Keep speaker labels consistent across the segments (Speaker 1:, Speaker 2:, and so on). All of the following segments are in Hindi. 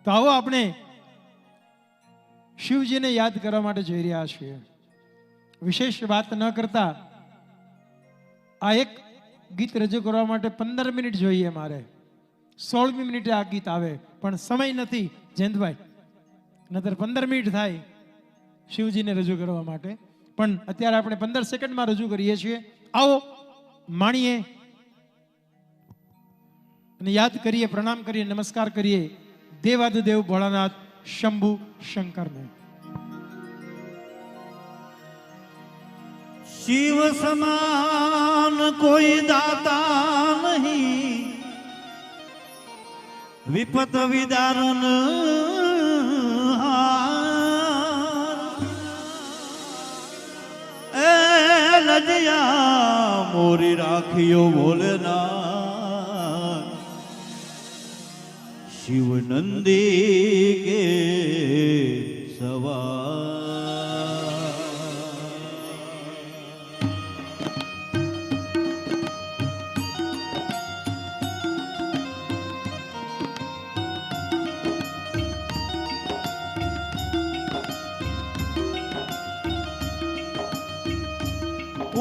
Speaker 1: તો આવો આપણે શિવજીને યાદ કરવા માટે જઈ રહ્યા છીએ. વિશેષ વાત ન કરતા આ એક ગીત રજૂ કરવા માટે 15 મિનિટ જોઈએ મારે. 16મી મિનિટે આ ગીત આવે પણ સમય નથી જયંતભાઈ, નતર 15 મિનિટ થાય શિવજીને રજૂ કરવા માટે. પણ અત્યારે આપણે 15 સેકન્ડમાં રજૂ કરીએ છીએ. આવો માણીએ અને યાદ કરીએ, પ્રણામ કરીએ, નમસ્કાર કરીએ દેવાધિદેવ ભોળાનાથ શંભુ શંકરને.
Speaker 2: શિવ સમાન કોઈ દાતા નહીં, વિપત વિદારન એ લજયા મોરી રાખ્યો ભોલેનાથ. શિવ નંદી કે સવાર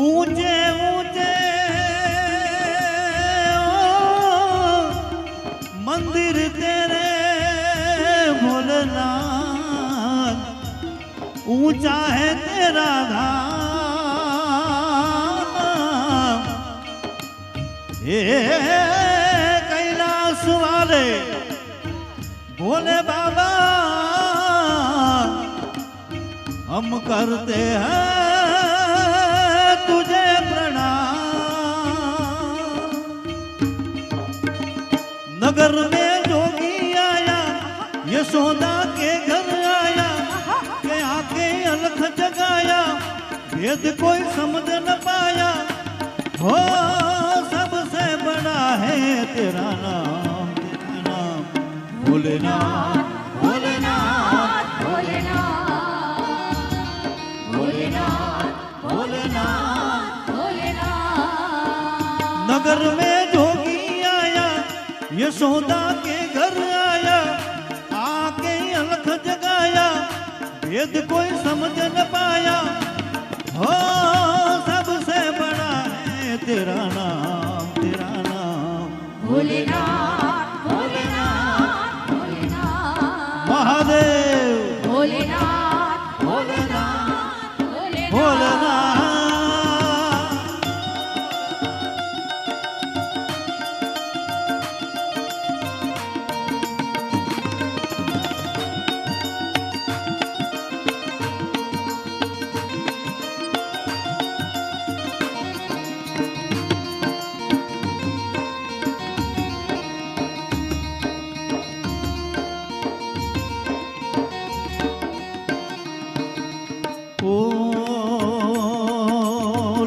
Speaker 2: ऊंचे ऊंचे मंदिर तेरे भोलेनाथ, ऊंचा है तेरा धाम. हे कैलाश वाले भोले बाबा, हम करते हैं तुझे प्रणाम. नगर में जोगी आया, यशोदा के घर आया, के आके अलख जगाया, भेद कोई समझ न पाया. हो सबसे बड़ा है तेरा नाम, तेरा नाम भोलेनाथ. भोलेनाथ भोलेनाथ भोलेनाथ भोलेनाथ. नगर में जोगी आया, यशोदा के घर आया, आके अलख जगाया, भेद कोई समझ न पाया. हो सबसे बड़ा है तेरा नाम, तेरा नाम
Speaker 3: भोलेनाथ भोलेनाथ भोलेनाथ.
Speaker 2: महादेव
Speaker 3: भोलेनाथ
Speaker 2: भोलेनाथ
Speaker 3: भोलेनाथ
Speaker 2: भोलेनाथ.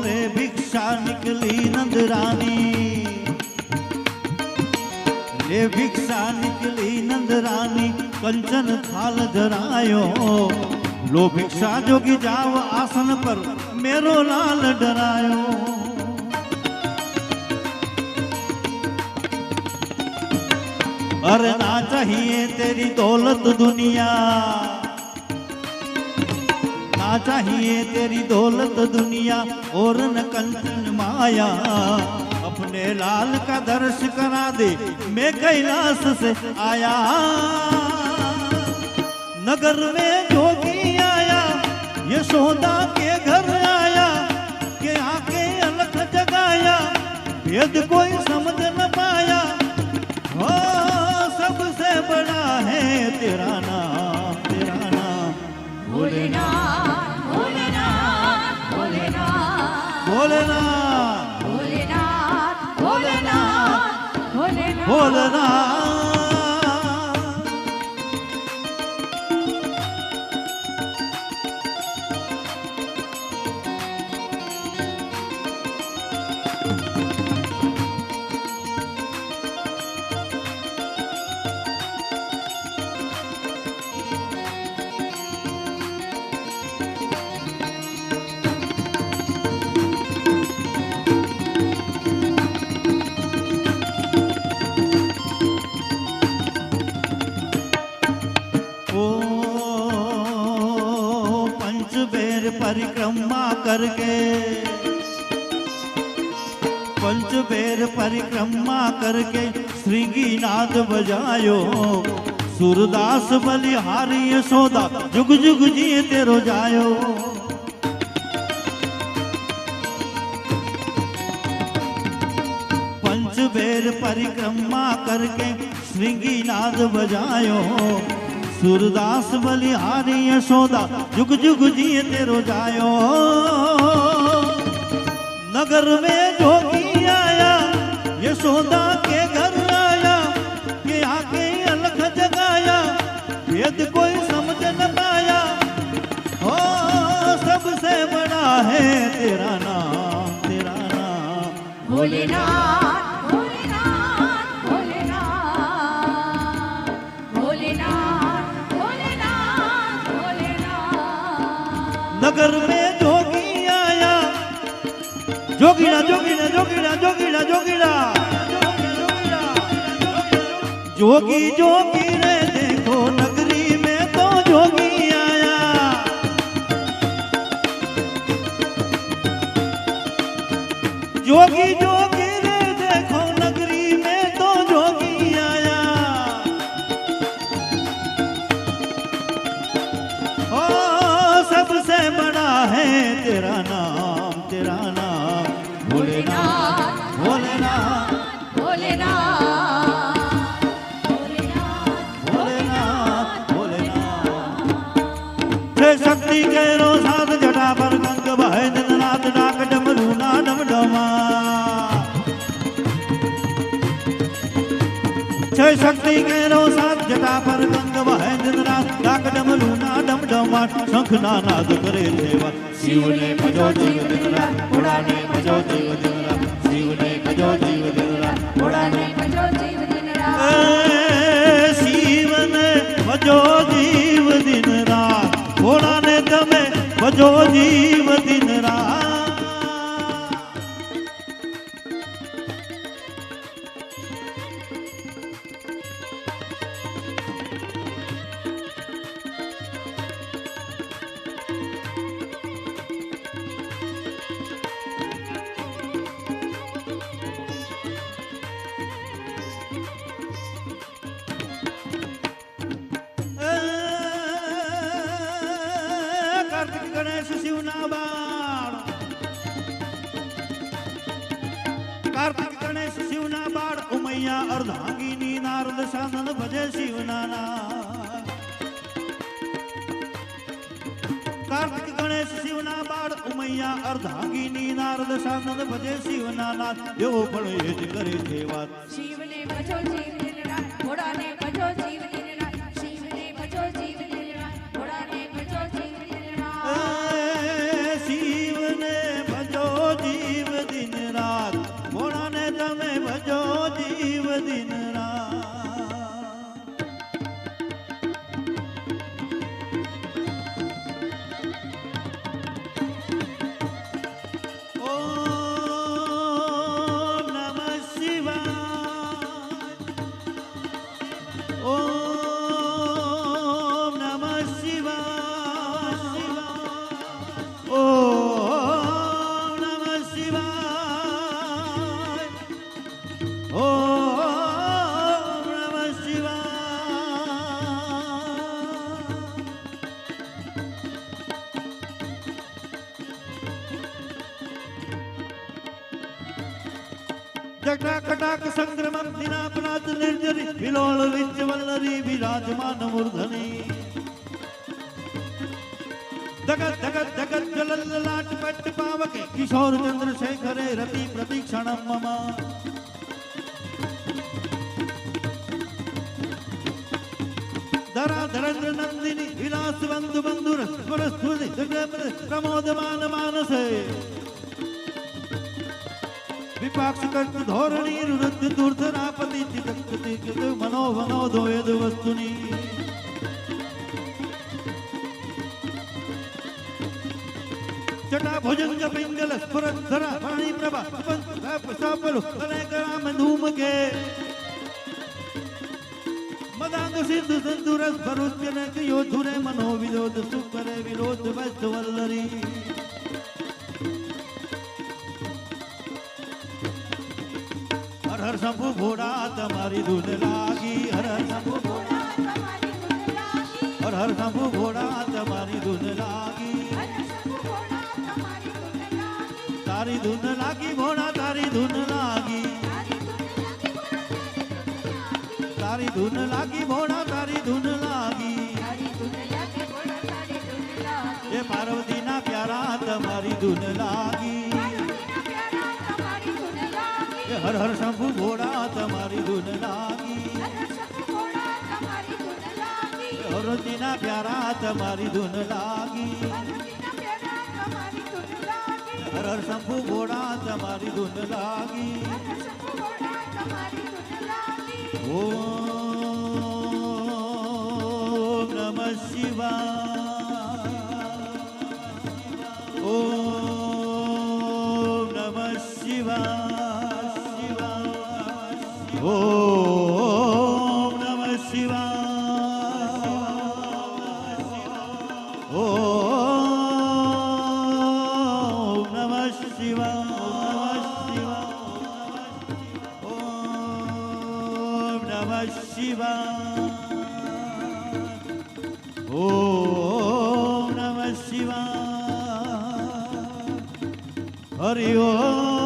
Speaker 2: ले भिक्षा निकली नंदरानी, ले भिक्षा निकली नंदरानी, कंचन थाल धरायो. लो भिक्षा जोगी जाव आसन पर, मेरो लाल डरायो. अरे ना चाहिए तेरी दौलत दुनिया, ना चाहिए तेरी दौलत दुनिया, और न कंचन माया. अपने लाल का दर्श करा दे, मैं कैलाश से आया. नगर में जोगी आया, यशोदा के घर आया, के आके अलख जगाया, भेद कोई समझ न पाया. हो सबसे बड़ा है तेरा नाम, तेरा नाम
Speaker 3: भोलेनाथ भोलेनाथ भोलेनाथ
Speaker 2: भोलेनाथ
Speaker 3: भोलेनाथ भोलेनाथ भोलेनाथ
Speaker 2: भोलेनाथ. परिक्रमा करके पंचबेर परिक्रमा करके श्रृंगी नाद बजायो सूरदास बलिहारी यशोदा जुग जुग जिए तेरो जायो पंचबेर परिक्रमा करके श्रृंगी नाद बजायो सूरदास बलिहारी यशोदा जुग जुग जिए तेरो जायो नगर में जोगी आया यशोदा के घर आया के आके अलख जगाया वेद कोई समझ न पाया हो सबसे बड़ा है तेरा नाम
Speaker 3: भोलेनाथ भोलेनाथ भोलेनाथ भोलेनाथ भोलेनाथ भोलेनाथ
Speaker 2: नगर में जोगी आया जोगीड़ा जोगीड़ा जोगीड़ा जोगीड़ा जोगीड़ा जोगी जोगी रे देखो नगरी में तो जोगी आया जोगी जोगी रे देखो नगरी में तो जोगी आया ओ सबसे बड़ा है तेरा नाम भोलेनाथ भोलेनाथ
Speaker 3: भोलेनाथ
Speaker 2: जय शक्ति केरो साथ जटा पर गंग बहे दिन रात डाक डमरू ना डम डमा जय शक्ति केरो साथ जटा पर गंग बहे दिन रात डाक डमरू ना डम डमा शंख नाद करे सेवा शिव ने भजो जीव दिन रात भोला ने भजो जीव दिन रात शिव ने भजो जीव दिन रात भोला ने
Speaker 3: भजो जीव दिन रात
Speaker 2: शिव ने भजो जीव दिन रात भोला ने तमे भजो जीव दिन रात कार्तिक गणेश शिवना बाण कार्तिक गणेश शिवना बाण उमैया अर्धांगिनी नारद सानन भजे शिवना कार्तिक गणेश शिवना बाण उमैया अर्धांगिनी नारद सानन भजे शिवना एवो पण એ જ કરે છે વાત
Speaker 3: શિવને ભજો જીવ દિન રાત ભોળાને ભજો જીવ દિન રાત શિવને ભજો જીવ દિન રાત ભોળાને ભજો જીવ દિન રાત
Speaker 2: शिव ने भजो जीव दिन रात भोला ने तमे भजो जीव दिन रात ओम नमः शिवाय ओम नमः शिवाय ओम नमः शिवाय ओम नमः शिवाय जटा कटाक संक्रमण दिनापनाथ निर्जरी विलोल विच वल्लरी विराजमान मूर्धनि जगत जगत जगत जलल लाट पट्ट पावके किशोर चंद्र शेखरे रति प्रतीक्षणम मम धरा धरेन्द्र नंदिनी विलास बंधु बंधुर स्मरस्तुति प्रमोदमान मानसे विपाक्ष कर्त धोरणी रुद्ध दूर्धरापति चित्त मनो वनो द्वैद वस्तुनि जटा भुजंग पिंगल स्फुरत धरा पाणी प्रभा सापलु अनेक राम धूम के પદાંગ સિદ્ધ સંતુરસ ભરુજનક યોધુરે મનો વિરોધ સુખ કરે વિરોધ વસ્ત વલ્લરી હર હર શંભુ ભોળા તમારી ધૂન લાગી હર હર શંભુ ભોળા
Speaker 3: તમારી ધૂન લાગી
Speaker 2: હર હર શંભુ ભોળા તમારી ધૂન લાગી તારી ધૂન લાગી ભોળા તારી ધૂન લાગી તારી ધૂન લાગી ભોળા તારી ધૂન લાગી એ પાર્વતીના પ્યારા તમારી ધૂન લાગી એ હર હર શંભુ ભોળા તમારી ધૂન લાગી હરતીના પ્યારા તમારી ધૂન લાગી હર હર શંભુ ભોળા તમારી ધૂન લાગી ઓમ નમઃ શિવાય ઓમ નમઃ શિવાય ઓમ નમઃ શિવાય ઓમ નમઃ શિવાય ઓમ નમઃ શિવાય ઓમ નમઃ શિવાય હરિ ઓમ